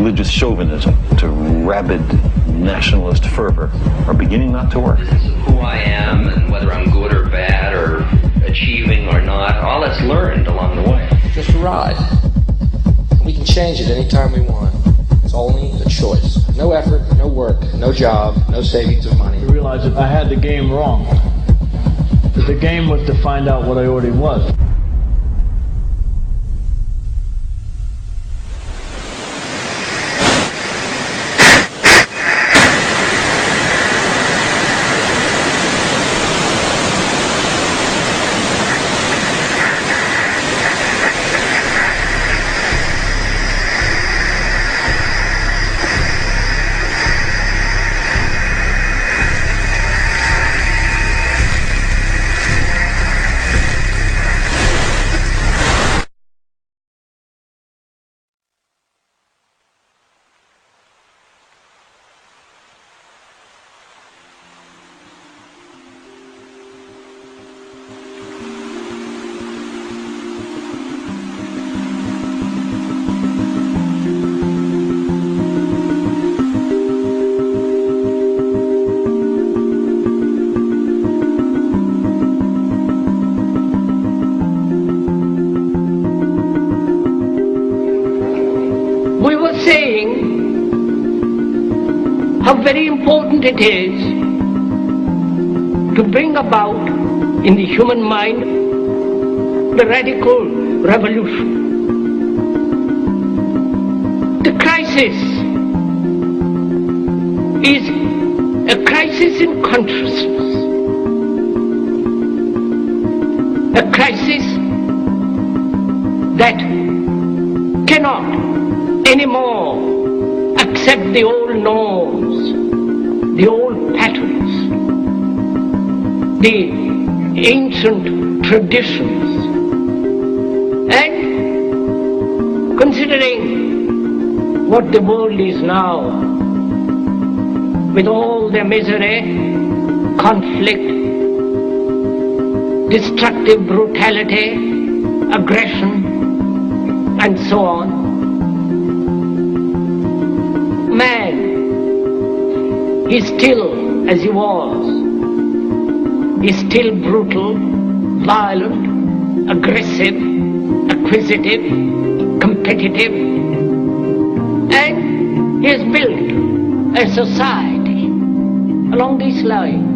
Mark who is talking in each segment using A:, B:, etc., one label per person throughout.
A: religious chauvinism to rabid nationalist fervor are beginning not to work.
B: Who I am and whether I'm good or bad or achieving or not, all that's learned along the way.
C: Just a ride. We can change it anytime we want. It's only a choice. No effort, no work, no job, no savings of money.
D: I realized that I had the game wrong. That the game was to find out what I already was.
E: Very important it is to bring about in the human mind the radical revolution. The crisis is a crisis in consciousness, a crisis that cannot anymore accept the old norms, the old patterns, the ancient traditions. And considering what the world is now, with all their misery, conflict, destructive brutality, aggression, and so on, man is still as he was. He's still brutal, violent, aggressive, acquisitive, competitive, and he has built a society along these lines.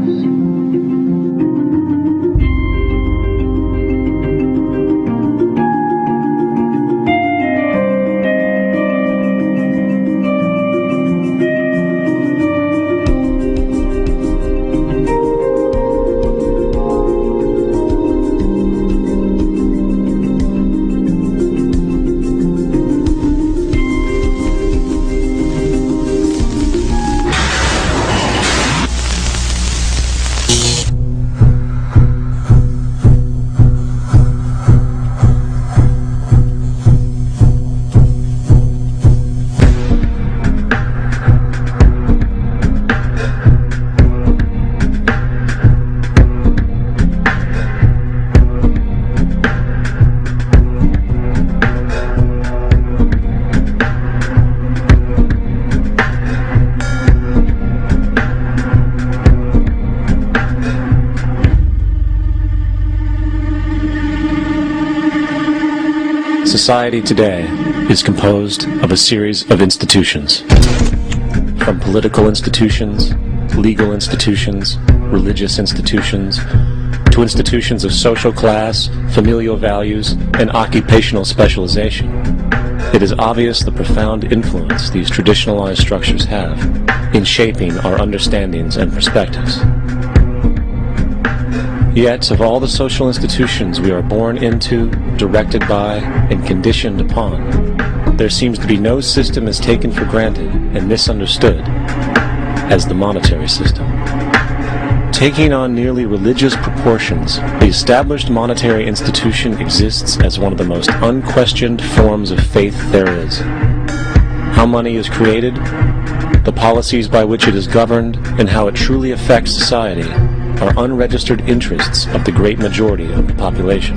F: Society today is composed of a series of institutions. From political institutions, legal institutions, religious institutions, to institutions of social class, familial values, and occupational specialization. It is obvious the profound influence these traditionalized structures have in shaping our understandings and perspectives. Yet, of all the social institutions we are born into, directed by, and conditioned upon, there seems to be no system as taken for granted and misunderstood as the monetary system. Taking on nearly religious proportions, the established monetary institution exists as one of the most unquestioned forms of faith there is. How money is created, the policies by which it is governed, and how it truly affects society are unregistered interests of the great majority of the population.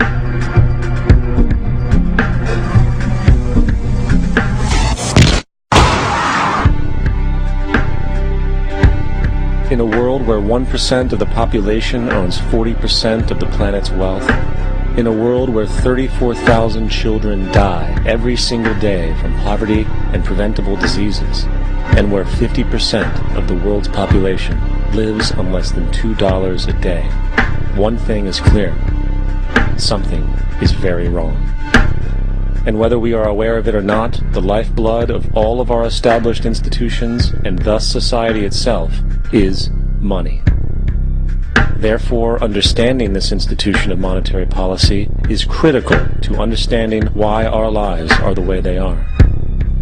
F: In a world where 1% of the population owns 40% of the planet's wealth, in a world where 34,000 children die every single day from poverty and preventable diseases, and where 50% of the world's population lives on less than $2 a day, one thing is clear: something is very wrong. And whether we are aware of it or not, the lifeblood of all of our established institutions, and thus society itself, is money. Therefore, understanding this institution of monetary policy is critical to understanding why our lives are the way they are.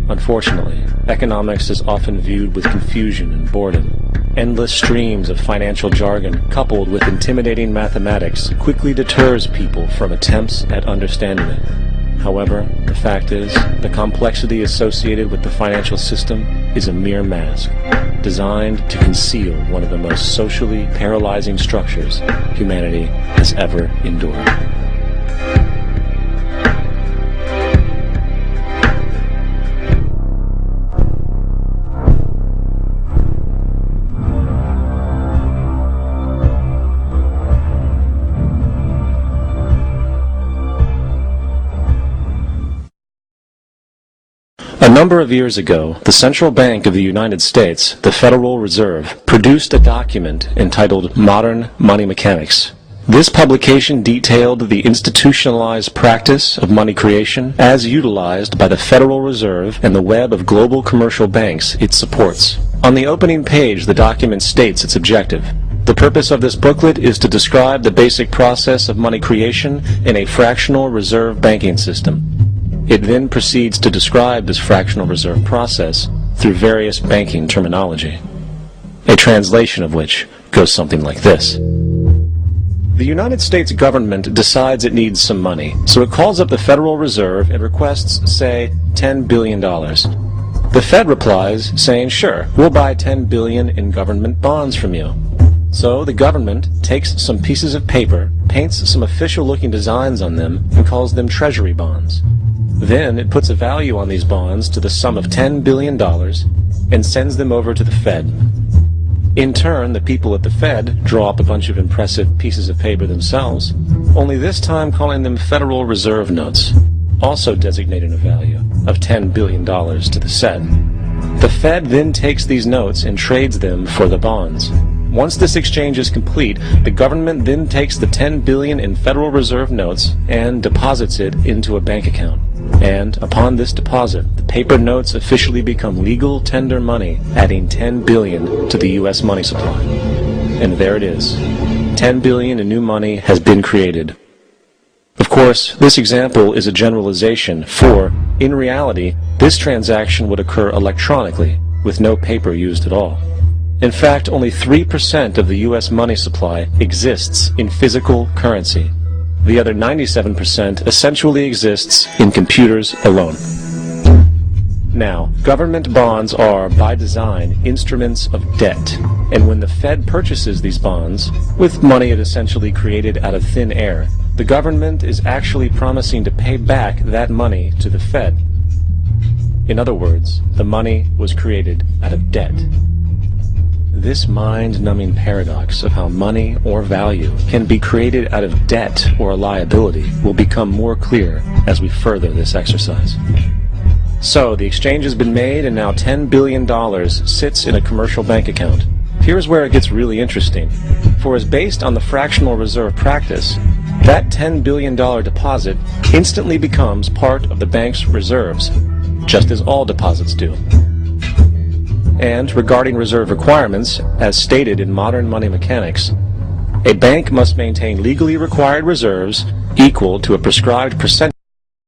F: Unfortunately, economics is often viewed with confusion and boredom. Endless streams of financial jargon, coupled with intimidating mathematics, quickly deters people from attempts at understanding it. However, the fact is, the complexity associated with the financial system is a mere mask, designed to conceal one of the most socially paralyzing structures humanity has ever endured. A number of years ago, the Central Bank of the United States, the Federal Reserve, produced a document entitled Modern Money Mechanics. This publication detailed the institutionalized practice of money creation as utilized by the Federal Reserve and the web of global commercial banks it supports. On the opening page, the document states its objective. The purpose of this booklet is to describe the basic process of money creation in a fractional reserve banking system. It then proceeds to describe this fractional reserve process through various banking terminology, a translation of which goes something like this. The United States government decides it needs some money, so it calls up the Federal Reserve and requests, say, $10 billion. The Fed replies, saying, sure, we'll buy $10 billion in government bonds from you. So the government takes some pieces of paper, paints some official-looking designs on them, and calls them treasury bonds. Then it puts a value on these bonds to the sum of $10 billion and sends them over to the Fed. In turn, the people at the Fed draw up a bunch of impressive pieces of paper themselves, only this time calling them Federal Reserve notes, also designating a value of $10 billion to the Fed. The Fed then takes these notes and trades them for the bonds. Once this exchange is complete, the government then takes the $10 billion in Federal Reserve notes and deposits it into a bank account. And upon this deposit, the paper notes officially become legal tender money, adding $10 billion to the U.S. money supply. And there it is. $10 billion in new money has been created. Of course, this example is a generalization, for, in reality, this transaction would occur electronically, with no paper used at all. In fact, only 3% of the U.S. money supply exists in physical currency. The other 97% essentially exists in computers alone. Now, government bonds are, by design, instruments of debt, and when the Fed purchases these bonds, with money it essentially created out of thin air, the government is actually promising to pay back that money to the Fed. In other words, the money was created out of debt. This mind-numbing paradox of how money or value can be created out of debt or a liability will become more clear as we further this exercise. So, the exchange has been made and now $10 billion sits in a commercial bank account. Here's where it gets really interesting. For as based on the fractional reserve practice, that $10 billion deposit instantly becomes part of the bank's reserves, just as all deposits do. And regarding reserve requirements, as stated in modern money mechanics, a bank must maintain legally required reserves equal to a prescribed percentage